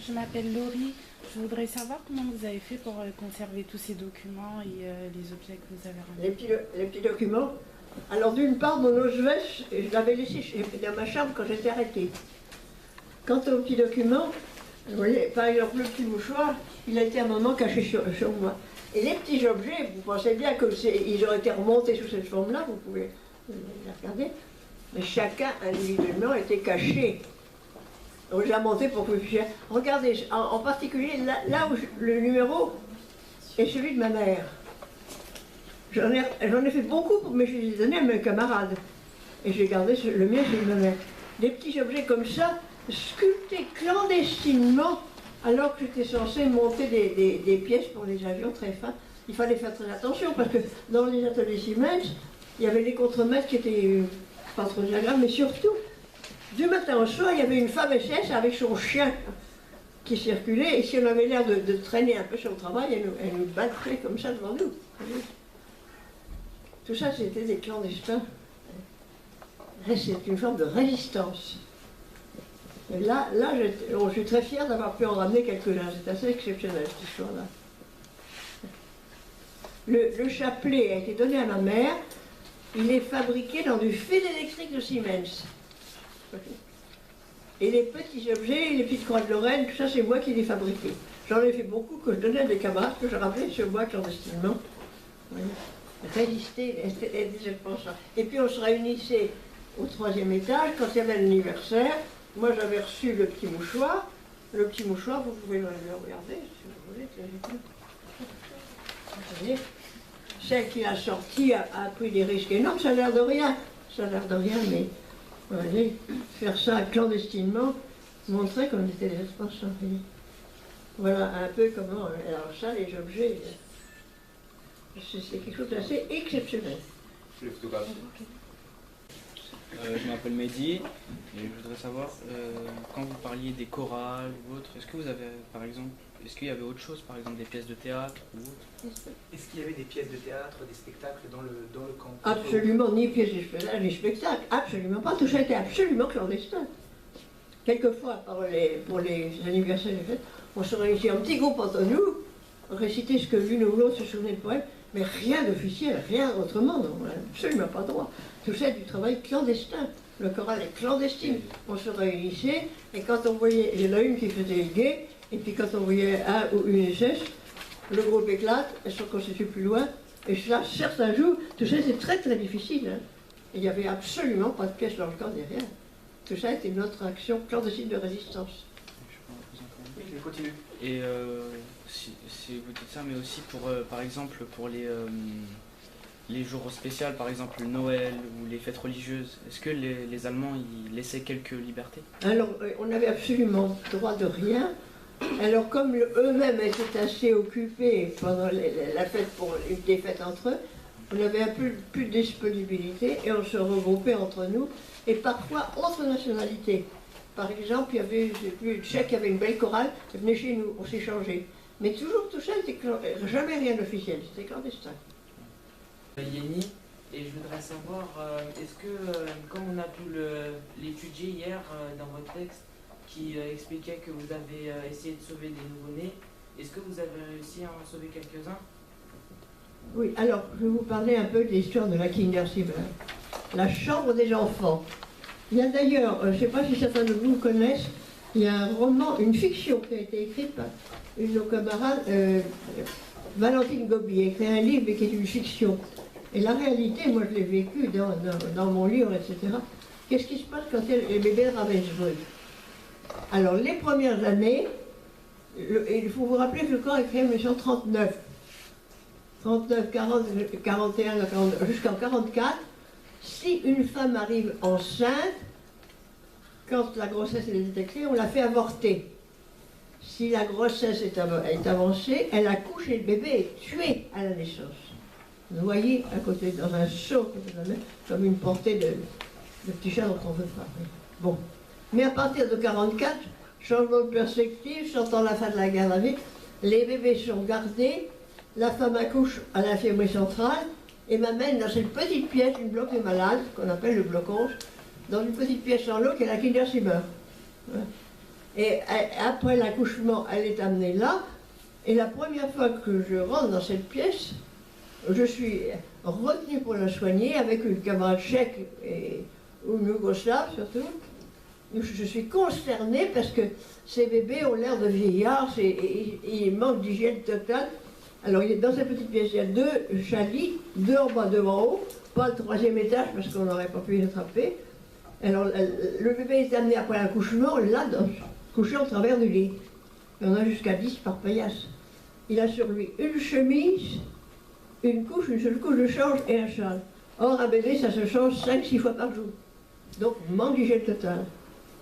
Je m'appelle Laurie. Je voudrais savoir comment vous avez fait pour conserver tous ces documents et les objets que vous avez ramenés. Les petits documents. Alors d'une part, mon osvèche, je l'avais laissé dans ma chambre quand j'étais arrêtée. Quant aux petits documents, vous voyez, par exemple, le petit mouchoir, il a été un moment caché sur moi. Et les petits objets, vous pensez bien qu'ils auraient été remontés sous cette forme-là, vous pouvez les regarder. Mais chacun individuellement était caché. On les a montés pour que vous puissiez... Regardez, en particulier, là où le numéro est celui de ma mère. J'en ai fait beaucoup, mais je les ai donnés à mes camarades. Et j'ai gardé le mien, celui de ma mère. Des petits objets comme ça, sculptés clandestinement, alors que j'étais censée monter des pièces pour les avions très fins. Il fallait faire très attention, parce que dans les ateliers Siemens, il y avait les contremaîtres qui étaient pas trop agréables, mais surtout, du matin au soir, il y avait une femme SS avec son chien qui circulait, et si on avait l'air de traîner un peu sur le travail, elle nous battait comme ça devant nous. Tout ça, c'était des clandestins. C'est une forme de résistance. Et là je suis très fière d'avoir pu en ramener quelques-uns. C'est assez exceptionnel, cette histoire-là. Le chapelet a été donné à ma mère. Il est fabriqué dans du fil électrique de Siemens. Et les petits objets, les petites croix de Lorraine, tout ça, c'est moi qui les fabriqué. J'en ai fait beaucoup que je donnais à des camarades que je ramenais chez moi clandestinement. Résister, et puis on se réunissait au 3e étage quand il y avait l'anniversaire. Moi j'avais reçu le petit mouchoir. Le petit mouchoir, vous pouvez le regarder si vous voulez. Vous voyez, celle qui l'a sorti a pris des risques énormes, ça a l'air de rien. Ça a l'air de rien, mais voyez, faire ça clandestinement montrait qu'on était des responsables. Voilà un peu comment. Alors ça, les objets. C'est quelque chose d'assez exceptionnel. Je m'appelle Mehdi et je voudrais savoir, quand vous parliez des chorales ou autres, est-ce que vous avez, par exemple, est-ce qu'il y avait autre chose, par exemple des pièces de théâtre ou autre? Est-ce qu'il y avait des pièces de théâtre, des spectacles dans le camp? Absolument, ni pièces de spectacle, ni spectacles, absolument pas. Tout ça était absolument clandestin. Quelquefois, pour les anniversaires des fêtes, on se réunissait en petit groupe entre nous, réciter ce que l'une ou l'autre se souvenait de poème. Mais rien d'officiel, rien autrement, on n'a absolument pas droit. Tout ça est du travail clandestin. Le choral est clandestin. On se réunissait, et quand on voyait, il y en a une qui faisait le guet, et puis quand on voyait un ou une SS, le groupe éclate, elle se constitue plus loin, et ça, certains jours, tout ça c'est très très difficile. Hein. Il n'y avait absolument pas de pièce dans le corps derrière. Tout ça était notre action clandestine de résistance. Oui, je continue. Et si vous dites ça, mais aussi pour, par exemple, pour les jours spéciaux, par exemple Noël ou les fêtes religieuses, est-ce que les Allemands ils laissaient quelques libertés? Alors, on n'avait absolument droit de rien. Alors, comme eux-mêmes étaient assez occupés pendant la fête, des fêtes entre eux, on avait un peu plus de disponibilité et on se regroupait entre nous, et parfois entre nationalités. Par exemple, il y avait, je sais plus, le Tchèque avait une belle chorale, elle venait chez nous, on s'échangeait. Mais toujours tout ça, jamais rien d'officiel, c'était clandestin. Yeni, et je voudrais savoir, est-ce que, comme on a pu l'étudier hier dans votre texte, qui expliquait que vous avez essayé de sauver des nouveau-nés, est-ce que vous avez réussi à en sauver quelques-uns? Oui, alors, je vais vous parler un peu de l'histoire de la Kinderzimmer, la chambre des enfants. Il y a d'ailleurs, je ne sais pas si certains de vous connaissent, il y a un roman, une fiction qui a été écrite par une de nos camarades, Valentine Gobi, a écrit un livre mais qui est une fiction. Et la réalité, moi je l'ai vécu dans mon livre, etc. Qu'est-ce qui se passe quand il y a les bébés de Ravensbrück? Alors, les premières années, il faut vous rappeler que le corps est créé en 1939. 39, 40, 41, jusqu'en 44. Si une femme arrive enceinte, quand la grossesse est détectée, on la fait avorter. Si la grossesse est avancée, elle accouche et le bébé est tué à la naissance. Noyé à côté, dans un seau, comme une portée de petits chats dont on ne veut pas. Bon. Mais à partir de 44, changement de perspective, sortant la fin de la guerre d'Afrique, les bébés sont gardés, la femme accouche à l'infirmerie centrale et m'amène dans cette petite pièce, une bloc des malades, qu'on appelle le bloc 11, dans une petite pièce en l'eau qui est la Kinderzimmer. Et après l'accouchement, elle est amenée là. Et la première fois que je rentre dans cette pièce, je suis retenue pour la soigner avec une camarade tchèque ou une yougoslave surtout. Je suis consternée parce que ces bébés ont l'air de vieillards, il manque d'hygiène totale. Alors dans cette petite pièce, il y a 2 chalits, 2 en bas, 2 en haut, pas le 3e étage parce qu'on n'aurait pas pu les attraper. Alors le bébé est amené après l'accouchement, là, couché au travers du lit. Il y en a jusqu'à 10 par paillasse. Il a sur lui une chemise, une seule couche de change et un châle. Or, un bébé, ça se change 5-6 fois par jour. Donc, manque d'hygiène totale.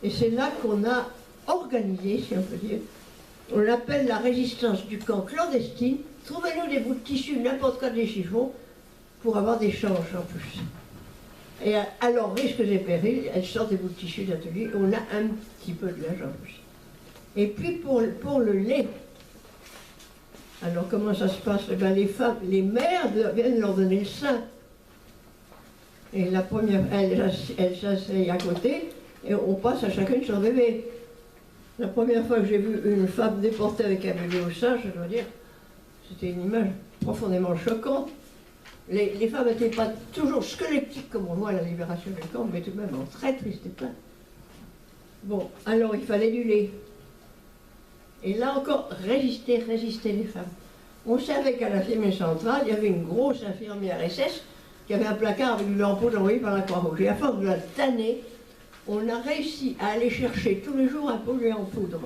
Et c'est là qu'on a organisé, si on peut dire, on l'appelle la résistance du camp clandestine. Trouvez-nous des bouts de tissu, n'importe quoi des chiffons, pour avoir des changes en plus. Et alors, risques et périls, elles sortent des bouts de tissu d'atelier, on a un petit peu de linge en plus. Et puis pour le lait, alors comment ça se passe? Ben, les femmes, les mères viennent leur donner le sein. Et la première, elle s'asseye à côté, et on passe à chacune son bébé. La première fois que j'ai vu une femme déportée avec un bébé au sein, je dois dire, c'était une image profondément choquante. Les femmes n'étaient pas toujours squelettiques comme on voit à la libération du camp, mais tout de même en très triste état. Bon, alors il fallait du lait. Et là encore, résister les femmes. On savait qu'à l'infirmerie centrale, il y avait une grosse infirmière SS qui avait un placard avec du lait en poudre envoyé par la Croix-Rouge. Et à force de la tanner, on a réussi à aller chercher tous les jours un pot de lait en poudre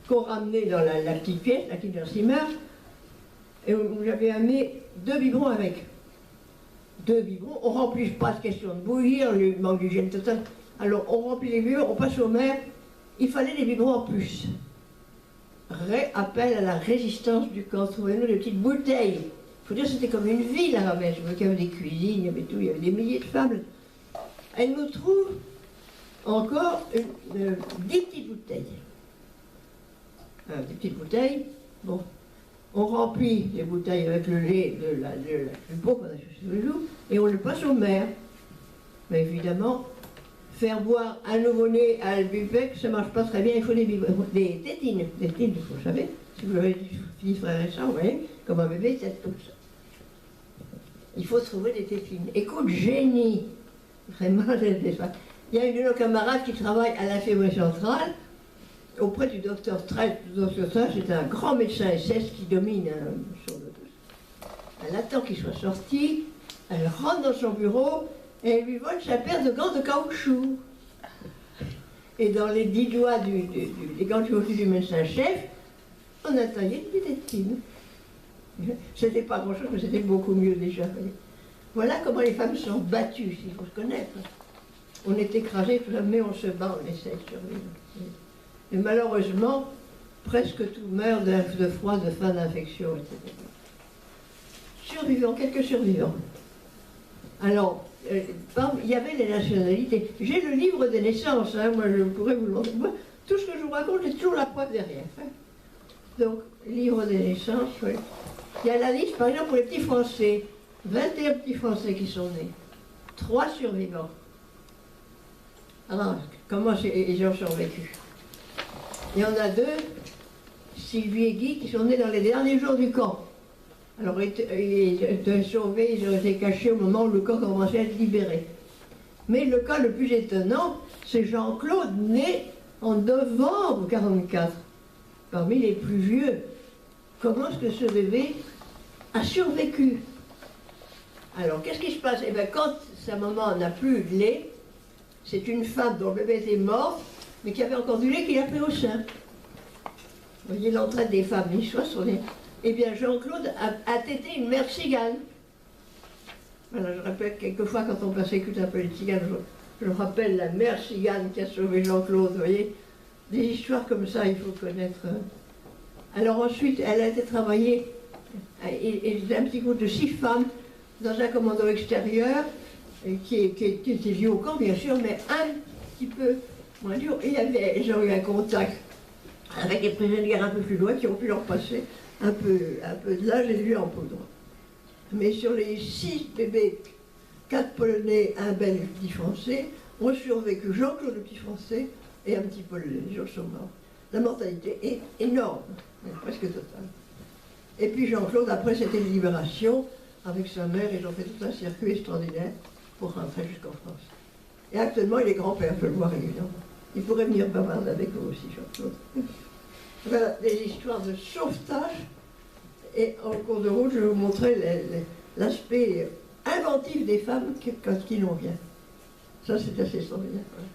qu'on ramenait dans la petite pièce, la Kindersimer, et j'avais amené 2 biberons avec. 2 biberons, on ne remplit pas de question de bouillir, le manque d'hygiène totale. Alors on remplit les biberons, on passe aux mères, il fallait des biberons en plus. Appel à la résistance du camp. Trouvez-nous des petites bouteilles. Il faut dire que c'était comme une ville à Ramès. Il y avait des cuisines, il y avait tout, il y avait des milliers de femmes. Elle nous trouve encore 10 petites bouteilles. Des petites bouteilles. Bon, on remplit les bouteilles avec le lait du pot qu'on a cherché tous les jours et on le passe aux mères. Mais évidemment, faire boire un nouveau-né à Albubec, ça ne marche pas très bien, il faut des tétines. Des tétines, vous savez, si vous avez des petits frères et sœurs, vous voyez, comme un bébé, c'est tout ça. Il faut trouver des tétines. Écoute, génie, vraiment, il y a une de nos camarades qui travaille à l'infirmerie centrale, auprès du docteur Trett. Le docteur Trett, c'est un grand médecin SS qui domine sur le dos. Elle attend qu'il soit sorti, elle rentre dans son bureau, et elle lui vole sa paire de gants de caoutchouc. Et dans les 10 doigts des gants de caoutchouc du médecin-chef, on a taillé des tétines. C'était pas grand-chose, mais c'était beaucoup mieux déjà. Voilà comment les femmes sont battues, s'il faut se connaître. On est écrasés, mais on se bat, on essaie de survivre. Et malheureusement, presque tout meurt de froid, de faim, d'infection, etc. Survivants, quelques survivants. Alors, il y avait les nationalités. J'ai le livre des naissances, hein, moi je pourrais vous le montrer. Moi, tout ce que je vous raconte, j'ai toujours la preuve derrière. Hein. Donc, livre des naissances, oui. Il y a la liste, par exemple, pour les petits Français. 21 petits Français qui sont nés. 3 survivants. Alors, comment ils ont survécu? Il y en a 2, Sylvie et Guy, qui sont nés dans les derniers jours du camp. Alors, ils étaient sauvés, ils ont été cachés au moment où le camp commençait à être libéré. Mais le cas le plus étonnant, c'est Jean-Claude, né en novembre 1944, parmi les plus vieux. Comment est-ce que ce bébé a survécu? Alors, qu'est-ce qui se passe? Eh bien, quand sa maman n'a plus de lait, c'est une femme dont le bébé était mort, mais qui avait encore du lait qu'il a pris au sein. Vous voyez l'entraide des femmes, l'histoire sur les... Eh bien, Jean-Claude a tété une mère cigane. Voilà, je répète, quelquefois, quand on persécute un peu les ciganes, je rappelle la mère cigane qui a sauvé Jean-Claude, vous voyez. Des histoires comme ça, il faut connaître. Alors ensuite, elle a été travaillée, et un petit groupe de 6 femmes, dans un commando extérieur, qui était lié au camp, bien sûr, mais un petit peu moins dur. Et ils ont eu un contact avec des prisonniers de guerre un peu plus loin, qui ont pu leur passer un peu de l'âge et de lui en poudre. Mais sur les 6 bébés, 4 Polonais, un Belge, petit Français, ont survécu Jean-Claude le petit Français et un petit Polonais. Les autres sont morts. la mortalité est énorme, presque totale. Et puis Jean-Claude, après, c'était une libération avec sa mère, ils ont fait tout un circuit extraordinaire pour rentrer jusqu'en France. Et actuellement, il est grand-père, je peux le voir évidemment. Il pourrait venir bavarder avec vous aussi, Jean-Claude. Voilà, des histoires de sauvetage. Et en cours de route, je vais vous montrer l'aspect inventif des femmes qui n'ont rien. Ça, c'est assez extraordinaire. Voilà.